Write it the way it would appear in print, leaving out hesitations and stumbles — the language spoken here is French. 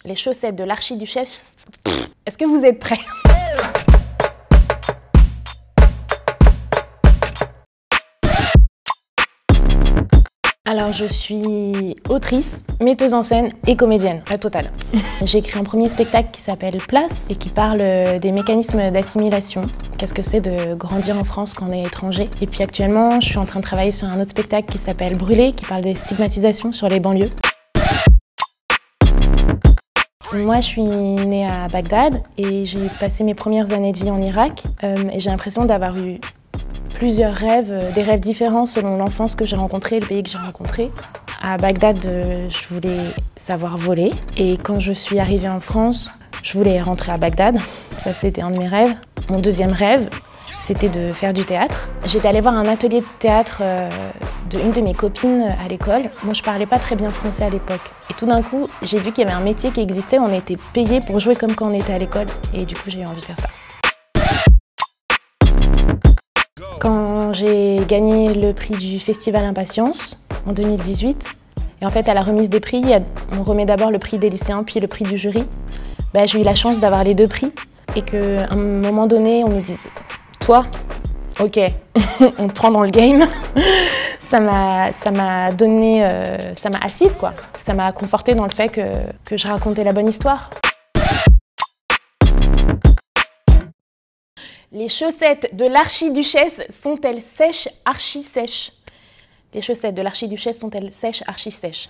Les chaussettes de l'archiduchesse. Est-ce que vous êtes prêts? Alors, je suis autrice, metteuse en scène et comédienne, la totale. J'ai écrit un premier spectacle qui s'appelle Place et qui parle des mécanismes d'assimilation. Qu'est-ce que c'est de grandir en France quand on est étranger? Et puis actuellement, je suis en train de travailler sur un autre spectacle qui s'appelle Brûler, qui parle des stigmatisations sur les banlieues. Moi, je suis née à Bagdad et j'ai passé mes premières années de vie en Irak. Et j'ai l'impression d'avoir eu plusieurs rêves, des rêves différents selon l'enfance que j'ai rencontrée et le pays que j'ai rencontré. À Bagdad, je voulais savoir voler. Et quand je suis arrivée en France, je voulais rentrer à Bagdad. Ça, c'était un de mes rêves. Mon deuxième rêve, c'était de faire du théâtre. J'étais allée voir un atelier de théâtre d'une de mes copines à l'école. Moi, je parlais pas très bien français à l'époque. Et tout d'un coup, j'ai vu qu'il y avait un métier qui existait. On était payé pour jouer comme quand on était à l'école. Et du coup, j'ai eu envie de faire ça. Quand j'ai gagné le prix du Festival Impatience en 2018, et en fait à la remise des prix, on remet d'abord le prix des lycéens puis le prix du jury, j'ai eu la chance d'avoir les deux prix et qu'à un moment donné on nous dise « Toi, ok, on te prend dans le game », ça m'a assise quoi, ça m'a confortée dans le fait que je racontais la bonne histoire. Les chaussettes de l'archiduchesse sont-elles sèches, archi-sèches? Les chaussettes de l'archiduchesse sont-elles sèches, archi-sèches?